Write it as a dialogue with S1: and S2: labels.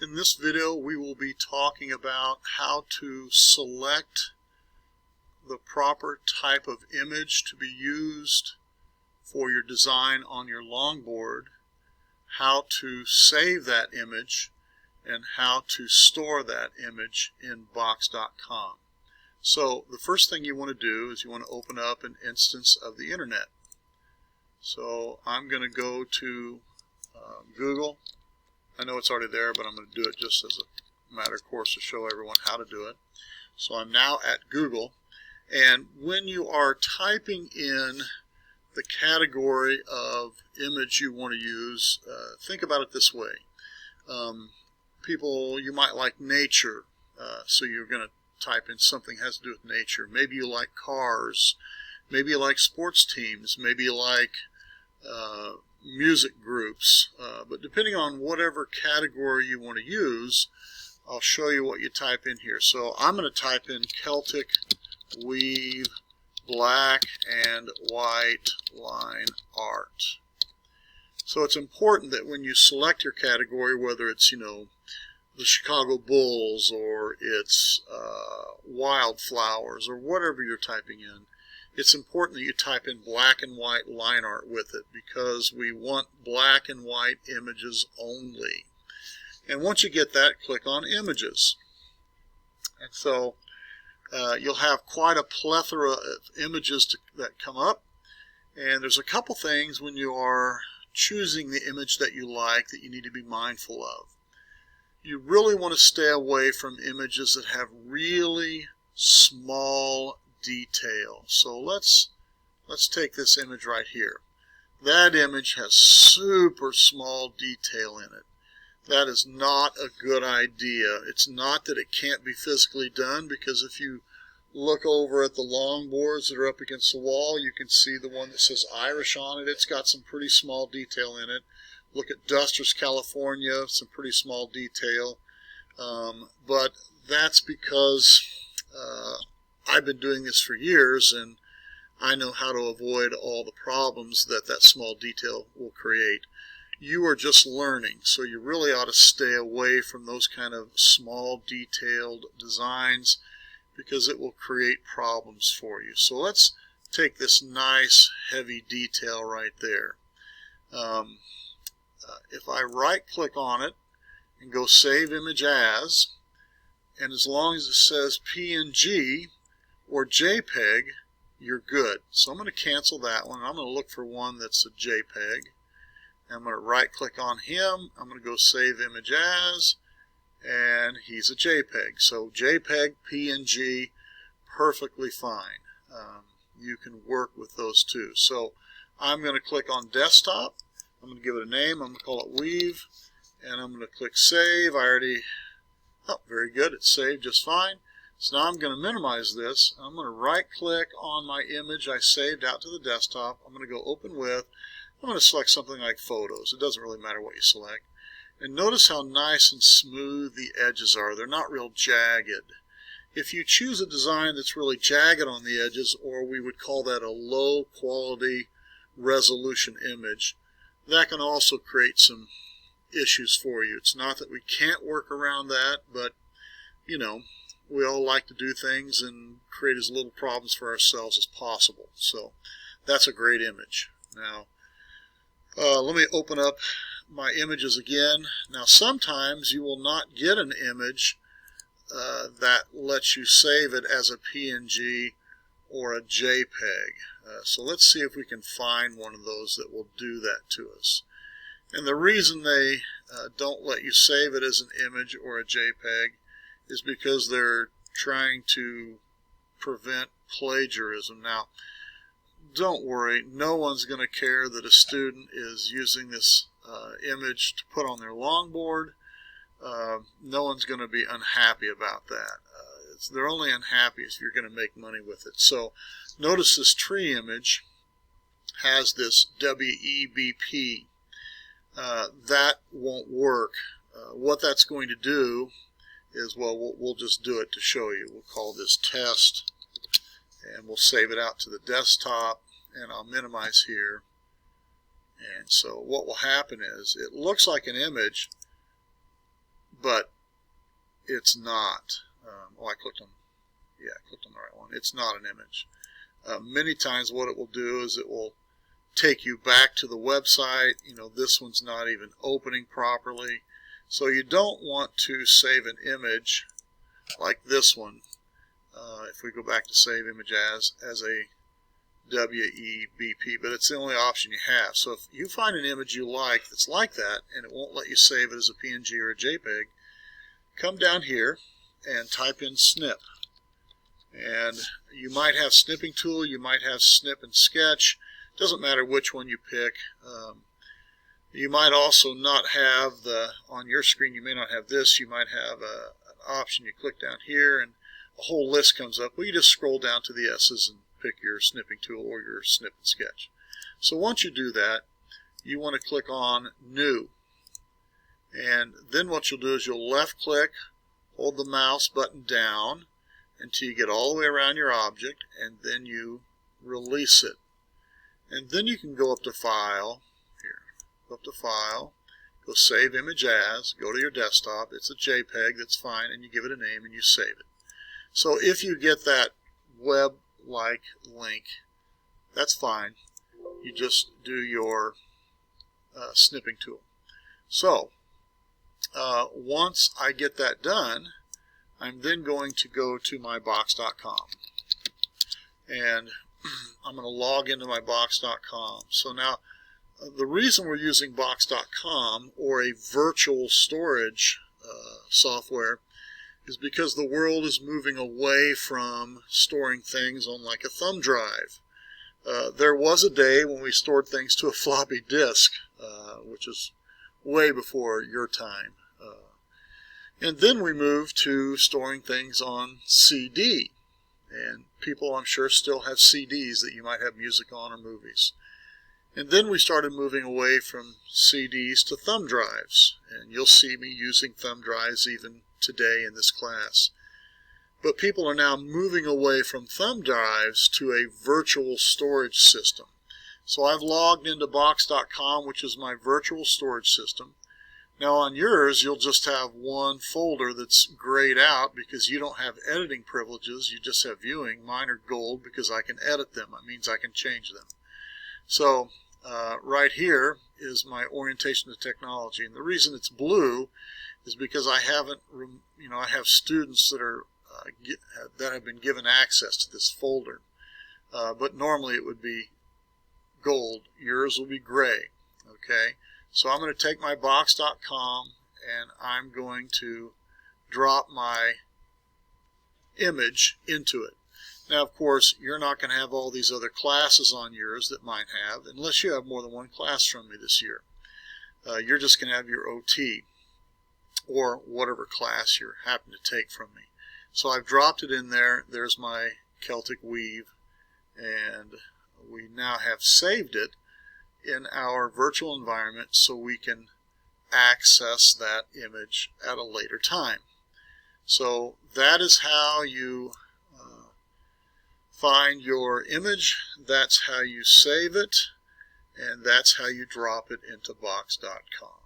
S1: In this video we will be talking about how to select the proper type of image to be used for your design on your longboard, how to save that image, and how to store that image in box.com. So the first thing you want to do is you want to open up an instance of the internet. So I'm going to go to Google. I know it's already there, but I'm going to do it just as a matter of course to show everyone how to do it. So I'm now at Google, and when you are typing in the category of image you want to use, think about it this way. People, you might like nature, so you're going to type in something that has to do with nature. Maybe you like cars, maybe you like sports teams, maybe you like music groups, but depending on whatever category you want to use, I'll show you what you type in here. So I'm going to type in Celtic weave black and white line art. So it's important that when you select your category, whether it's the Chicago Bulls or it's wildflowers or whatever you're typing in, it's important that you type in black and white line art with it, because we want black and white images only. And once you get that, click on Images. And so you'll have quite a plethora of images that come up. And there's a couple things when you are choosing the image that you like that you need to be mindful of. You really want to stay away from images that have really small detail. So let's take this image right here. That image has super small detail in it. That is not a good idea. It's not that it can't be physically done, because if you look over at the longboards that are up against the wall, you can see the one that says Irish on it. It's got some pretty small detail in it. Look at Dusters, California, some pretty small detail. But that's because I've been doing this for years, and I know how to avoid all the problems that small detail will create. You are just learning, so you really ought to stay away from those kind of small detailed designs, because it will create problems for you. So let's take this nice heavy detail right there. If I right click on it and go Save Image As, and as long as it says PNG or JPEG, you're good. So I'm going to cancel that one. I'm going to look for one that's a JPEG. I'm going to right click on him. I'm going to go Save Image As, and he's a JPEG. So JPEG, PNG, perfectly fine. You can work with those two. So I'm going to click on Desktop. I'm going to give it a name. I'm going to call it Weave, and I'm going to click Save. Very good. It's saved just fine. So now I'm going to minimize this. I'm going to right click on my image I saved out to the desktop. I'm going to go Open With. I'm going to select something like Photos. It doesn't really matter what you select. And notice how nice and smooth the edges are. They're not real jagged. If you choose a design that's really jagged on the edges, or we would call that a low quality resolution image, that can also create some issues for you. It's not that we can't work around that, but we all like to do things and create as little problems for ourselves as possible. So that's a great image. Now let me open up my images again. Now sometimes you will not get an image that lets you save it as a PNG or a JPEG. So let's see if we can find one of those that will do that to us. And the reason they don't let you save it as an image or a JPEG is because they're trying to prevent plagiarism. Now, don't worry, no one's going to care that a student is using this image to put on their longboard. No one's going to be unhappy about that. They're only unhappy if you're going to make money with it. So notice this tree image has this WEBP. That won't work. What that's going to do is, well, we'll just do it to show you. We'll call this Test, and we'll save it out to the desktop, and I'll minimize here. And so what will happen is, it looks like an image, but it's not. I clicked on the right one. It's not an image. Many times what it will do is it will take you back to the website. This one's not even opening properly. So you don't want to save an image like this one. If we go back to save image as a WEBP, but it's the only option you have. So if you find an image you like that's like that and it won't let you save it as a PNG or a JPEG, come down here and type in snip. And you might have snipping tool, you might have snip and sketch. Doesn't matter which one you pick. You might also not have on your screen, you may not have this. You might have an option. You click down here and a whole list comes up. Well, you just scroll down to the S's and pick your snipping tool or your snip and sketch. So once you do that, you want to click on New. And then what you'll do is you'll left click, hold the mouse button down until you get all the way around your object, and then you release it. And then you can go up to File, go up to File, go Save Image As, go to your desktop. It's a JPEG, that's fine, and you give it a name and you save it. So if you get that web-like link, that's fine. You just do your snipping tool. So once I get that done, I'm then going to go to my box.com and I'm going to log into my box.com. So now the reason we're using box.com or a virtual storage software is because the world is moving away from storing things on like a thumb drive. There was a day when we stored things to a floppy disk, which is way before your time. And then we moved to storing things on CD. And people, I'm sure, still have CDs that you might have music on or movies. And then we started moving away from CDs to thumb drives. And you'll see me using thumb drives even today in this class. But people are now moving away from thumb drives to a virtual storage system. So I've logged into box.com, which is my virtual storage system. Now on yours, you'll just have one folder that's grayed out because you don't have editing privileges. You just have viewing. Mine are gold because I can edit them. That means I can change them. So right here is my orientation to technology. And the reason it's blue is because I haven't, I have students that are that have been given access to this folder. But normally it would be gold. Yours will be gray. Okay. So I'm going to take my box.com and I'm going to drop my image into it. Now, of course, you're not going to have all these other classes on yours that mine have, unless you have more than one class from me this year. You're just going to have your OT or whatever class you happen to take from me. So I've dropped it in there. There's my Celtic weave, and we now have saved it in our virtual environment so we can access that image at a later time. So that is how you find your image, that's how you save it, and that's how you drop it into box.com.